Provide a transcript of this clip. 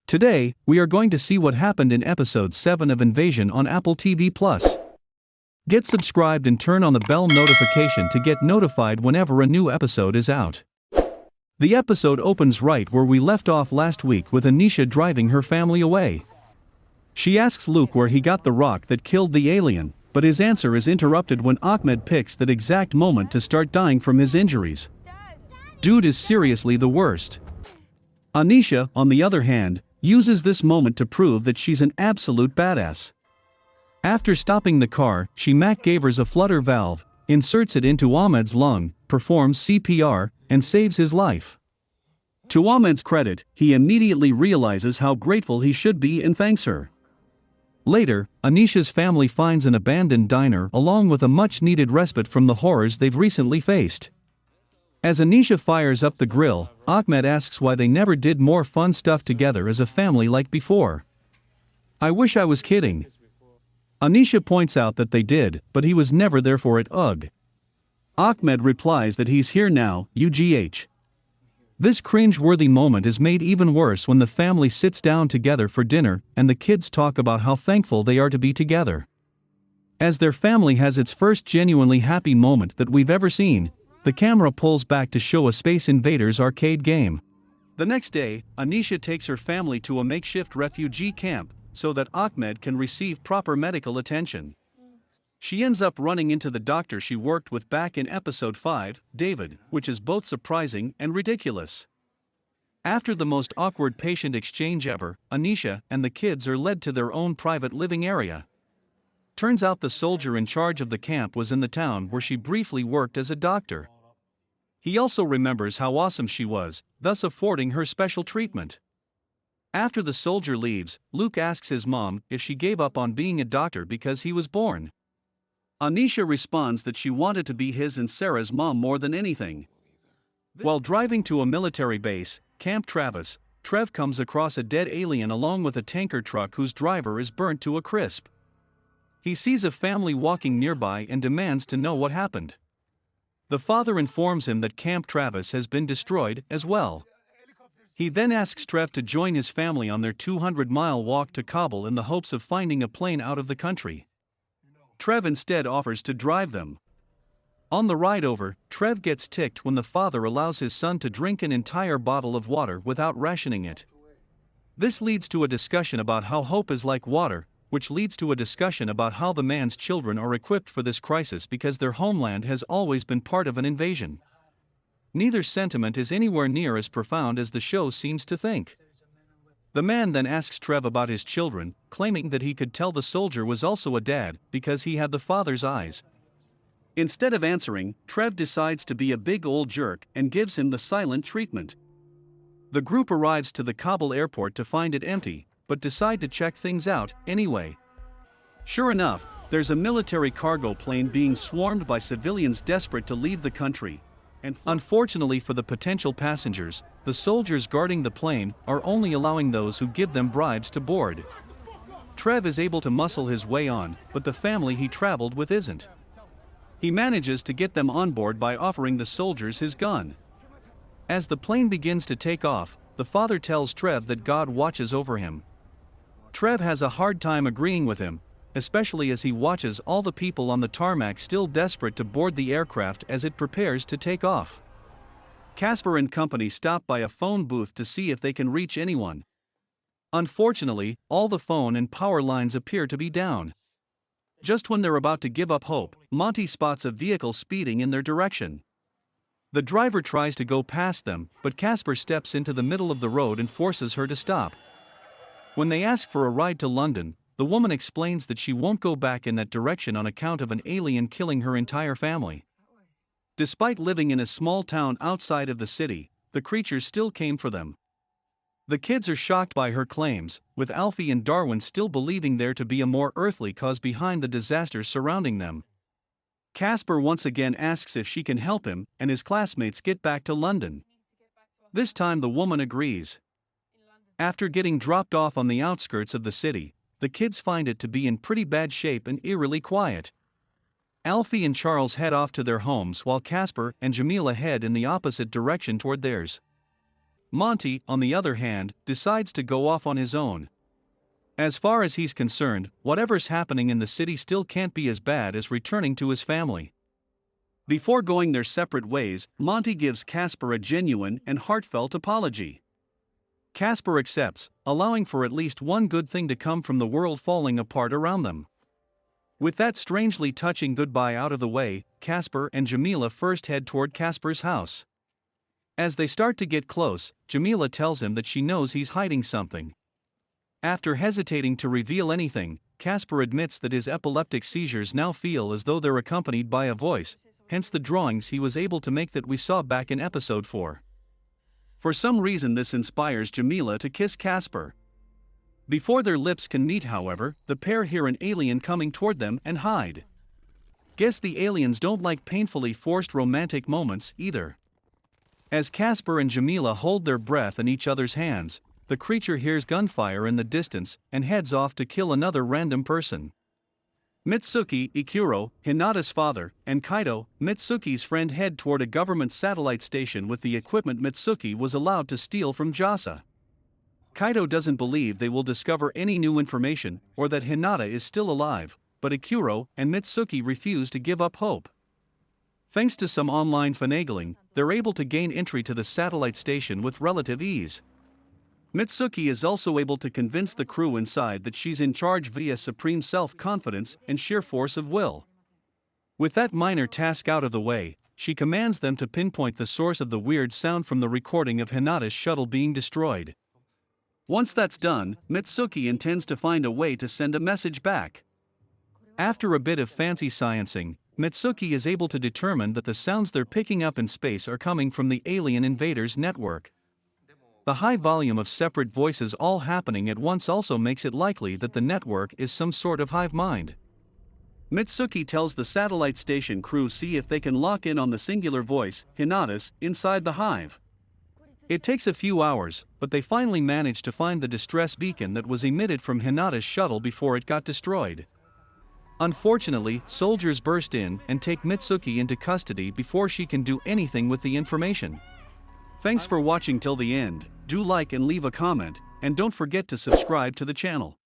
Today, we are going to see what happened in episode 7 of Invasion on Apple TV+. Get subscribed and turn on the bell notification to get notified whenever a new episode is out. The episode opens right where we left off last week with Anisha driving her family away. She asks Luke where he got the rock that killed the alien, but his answer is interrupted when Ahmed picks that exact moment to start dying from his injuries. Dude is seriously the worst. Anisha, on the other hand, uses this moment to prove that she's an absolute badass. After stopping the car, she MacGyvers a flutter valve, inserts it into Ahmed's lung, performs CPR, and saves his life. To Ahmed's credit, he immediately realizes how grateful he should be and thanks her. Later, Anisha's family finds an abandoned diner along with a much-needed respite from the horrors they've recently faced. As Anisha fires up the grill, Ahmed asks why they never did more fun stuff together as a family like before. "I wish I was kidding." Anisha points out that they did, but he was never there for it. Ugh. Ahmed replies that he's here now, UGH. This cringe-worthy moment is made even worse when the family sits down together for dinner and the kids talk about how thankful they are to be together. As their family has its first genuinely happy moment that we've ever seen, the camera pulls back to show a Space Invaders arcade game. The next day, Anisha takes her family to a makeshift refugee camp so that Ahmed can receive proper medical attention. She ends up running into the doctor she worked with back in episode 5, David, which is both surprising and ridiculous. After the most awkward patient exchange ever, Anisha and the kids are led to their own private living area. Turns out the soldier in charge of the camp was in the town where she briefly worked as a doctor. He also remembers how awesome she was, thus affording her special treatment. After the soldier leaves, Luke asks his mom if she gave up on being a doctor because he was born. Anisha responds that she wanted to be his and Sarah's mom more than anything. While driving to a military base, Camp Travis, Trev comes across a dead alien along with a tanker truck whose driver is burnt to a crisp. He sees a family walking nearby and demands to know what happened. The father informs him that Camp Travis has been destroyed as well. He then asks Trev to join his family on their 200-mile walk to Kabul in the hopes of finding a plane out of the country. Trev instead offers to drive them. On the ride over, Trev gets ticked when the father allows his son to drink an entire bottle of water without rationing it. This leads to a discussion about how hope is like water, which leads to a discussion about how the man's children are equipped for this crisis because their homeland has always been part of an invasion. Neither sentiment is anywhere near as profound as the show seems to think. The man then asks Trev about his children, claiming that he could tell the soldier was also a dad because he had the father's eyes. Instead of answering, Trev decides to be a big old jerk and gives him the silent treatment. The group arrives to the Kabul airport to find it empty, but decide to check things out anyway. Sure enough, there's a military cargo plane being swarmed by civilians desperate to leave the country. And unfortunately for the potential passengers, the soldiers guarding the plane are only allowing those who give them bribes to board. Trev is able to muscle his way on, but the family he traveled with isn't. He manages to get them on board by offering the soldiers his gun. As the plane begins to take off, the father tells Trev that God watches over him. Trev has a hard time agreeing with him, especially as he watches all the people on the tarmac still desperate to board the aircraft as it prepares to take off. Casper and company stop by a phone booth to see if they can reach anyone. Unfortunately, all the phone and power lines appear to be down. Just when they're about to give up hope, Monty spots a vehicle speeding in their direction. The driver tries to go past them, but Casper steps into the middle of the road and forces her to stop. When they ask for a ride to London, the woman explains that she won't go back in that direction on account of an alien killing her entire family. Despite living in a small town outside of the city, the creatures still came for them. The kids are shocked by her claims, with Alfie and Darwin still believing there to be a more earthly cause behind the disasters surrounding them. Casper once again asks if she can help him and his classmates get back to London. This time the woman agrees. After getting dropped off on the outskirts of the city, the kids find it to be in pretty bad shape and eerily quiet. Alfie and Charles head off to their homes while Casper and Jamila head in the opposite direction toward theirs. Monty, on the other hand, decides to go off on his own. As far as he's concerned, whatever's happening in the city still can't be as bad as returning to his family. Before going their separate ways, Monty gives Casper a genuine and heartfelt apology. Casper accepts, allowing for at least one good thing to come from the world falling apart around them. With that strangely touching goodbye out of the way, Casper and Jamila first head toward Casper's house. As they start to get close, Jamila tells him that she knows he's hiding something. After hesitating to reveal anything, Casper admits that his epileptic seizures now feel as though they're accompanied by a voice, hence the drawings he was able to make that we saw back in episode 4. For some reason this inspires Jamila to kiss Casper. Before their lips can meet, however, the pair hear an alien coming toward them and hide. Guess the aliens don't like painfully forced romantic moments either. As Casper and Jamila hold their breath in each other's hands, the creature hears gunfire in the distance and heads off to kill another random person. Mitsuki, Ikuro, Hinata's father, and Kaito, Mitsuki's friend, head toward a government satellite station with the equipment Mitsuki was allowed to steal from Jasa. Kaito doesn't believe they will discover any new information or that Hinata is still alive, but Ikuro and Mitsuki refuse to give up hope. Thanks to some online finagling, they're able to gain entry to the satellite station with relative ease. Mitsuki is also able to convince the crew inside that she's in charge via supreme self-confidence and sheer force of will. With that minor task out of the way, she commands them to pinpoint the source of the weird sound from the recording of Hinata's shuttle being destroyed. Once that's done, Mitsuki intends to find a way to send a message back. After a bit of fancy sciencing, Mitsuki is able to determine that the sounds they're picking up in space are coming from the alien invaders' network. The high volume of separate voices all happening at once also makes it likely that the network is some sort of hive mind. Mitsuki tells the satellite station crew see if they can lock in on the singular voice, Hinata's, inside the hive. It takes a few hours, but they finally manage to find the distress beacon that was emitted from Hinata's shuttle before it got destroyed. Unfortunately, soldiers burst in and take Mitsuki into custody before she can do anything with the information. Thanks for watching till the end. Do like and leave a comment, and don't forget to subscribe to the channel.